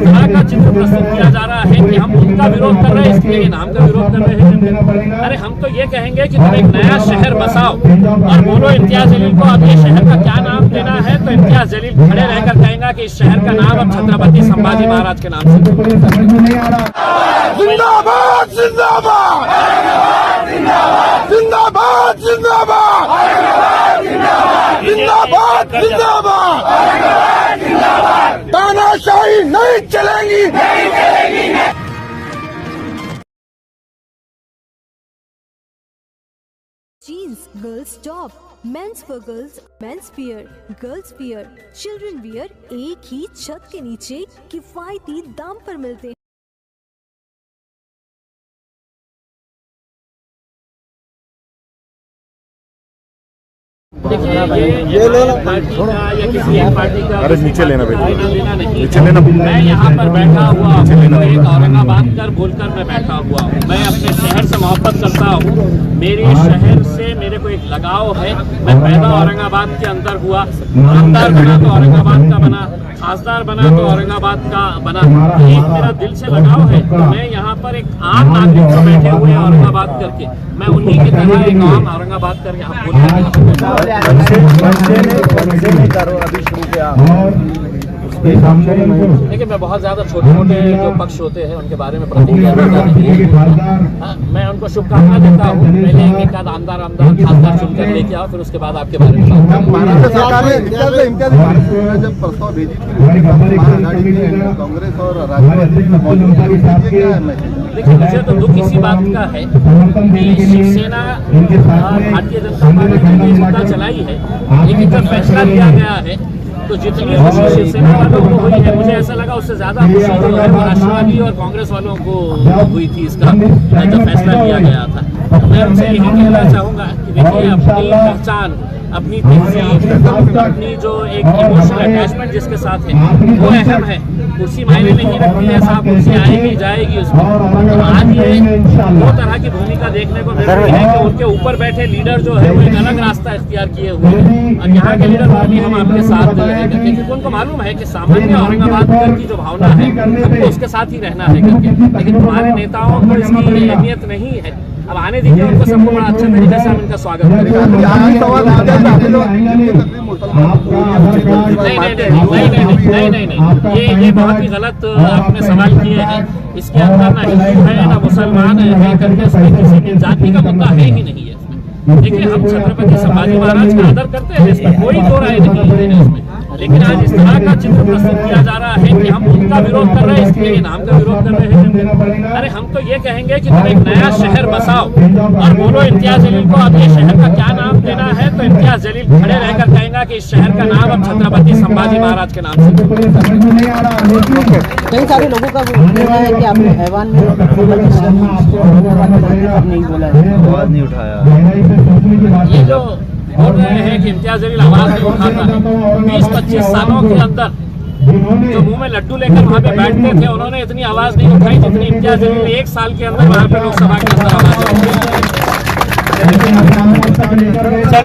तरह का चित्र प्रस्तुत किया जा रहा है कि हम उनका विरोध कर रहे हैं इसलिए नाम का विरोध कर रहे हैं। अरे हम तो ये कहेंगे कि तुम एक नया शहर बसाओ और बोलो इम्तियाज जलील को अब ये शहर का क्या नाम देना है, तो इम्तियाज जलील खड़े रहकर कहेंगे कि इस शहर का नाम अब छत्रपति संभाजी महाराज के नाम से। जिंदाबाद जिंदाबाद जिंदाबाद जिंदाबाद जिंदाबाद जिंदाबाद तानाशाही नहीं चलेंगी। Jeans, girls top, men's for girls, men's wear, girls wear, children wear एक ही छत के नीचे किफायती दाम पर मिलते हैं। देखिए ये पार्टी का या किसी एक पार्टी का अरे नीचे लेना बेटा, नीचे लेना। मैं यहाँ पर बैठा हुआ हूँ, एक औरंगाबाद कर बोलकर मैं बैठा हुआ हूँ। मैं अपने शहर से मोहब्बत करता हूँ, मेरे शहर से मेरे को एक लगाव है। मैं पैदा औरंगाबाद के अंदर हुआ, आमदार बना तो औरंगाबाद का बना, खासदार बना तो औरंगाबाद का बना। एक मेरा दिल से लगाव है। तो मैं यहाँ पर एक आम नागरिक को बैठे हुए हैं औरंगाबाद करके, मैं उन्हीं की तरह एक आम औरंगाबाद करके हम बोलते हैं। देखिए मैं बहुत ज्यादा छोटे मोटे जो पक्ष होते हैं उनके बारे में प्रतिक्रिया मैं उनको शुभकामना देता हूँ। पहले एक आध आमदार खासदार चुनकर लेके आओ, फिर उसके बाद आपके बारे में महाराष्ट्र सरकार ने जब प्रस्ताव भेजी थी कांग्रेस और देखिए मुझे तो दुख इसी बात का है कि शिवसेना भारतीय जनता पार्टी ने सत्ता चलाई है, लेकिन जब फैसला लिया गया है तो जितनी खुशी शिवसेना वालों को हुई है, मुझे ऐसा लगा उससे ज्यादा खुशी जो है राष्ट्रवादी और कांग्रेस वालों को हुई थी इसका जब फैसला लिया गया था। मैं उनसे यही कहना चाहूँगा कि देखिए अपनी पहचान, अपनी तहजीब, अपनी जो एक इमोशनल अटैचमेंट जिसके साथ है वो अहम है। कुर्सी मायने नहीं रखती है साहब, कुर्सी आएगी जाएगी उसमें। आज ये दो तरह की भूमिका देखने को मिल रही है कि उनके ऊपर बैठे लीडर जो है वो एक अलग रास्ता इख्तियार किए हुए हैं और यहाँ के लीडर भी हम आपके साथ रहेंगे, क्योंकि उनको मालूम है कि सामान्य औरंगाबाद की जो भावना है हमको उसके साथ ही रहना है करके। लेकिन हमारे नेताओं को इसकी अहमियत नहीं है। अब आने दीजिए उनको, सबको बड़ा अच्छे तरीके से हम इनका स्वागत करेंगे। नहीं, ये बहुत ही गलत आपने सवाल किए हैं। इसके अंदर ना हिंदू है ना मुसलमान है करके किसी भी जाति का मुद्दा है ही नहीं है इसमें। देखिए हम छत्रपति संभाजी महाराज का आदर करते हैं, इसमें कोई दो राय नहीं है इसमें। लेकिन आज इस तरह का चित्र प्रस्तुत किया जा रहा है कि हम उनका विरोध कर रहे हैं इसलिए नाम का विरोध कर रहे हैं। अरे हम तो ये कहेंगे कि तुम एक नया शहर बसाओ और बोलो इम्तियाज जलील को अब ये शहर का क्या नाम देना है, तो इम्तियाज जलील खड़े रहकर कहेंगे कि इस शहर का नाम अब छत्रपति संभाजी महाराज के नाम से। कई सारे लोगों का कहना है कि आपने हैवान में नहीं बोला है, आवाज नहीं उठाया। ये जो बोल रहे हैं कि इम्तियाज जलील आवाज नहीं उठाता, 20-25 सालों के अंदर जो मुंह में लड्डू लेकर वहाँ पे बैठते थे उन्होंने इतनी आवाज नहीं उठाई जितनी इम्तियाज जलील 1 साल के अंदर वहाँ पे लोकसभा के अंदर आवाज उठाई।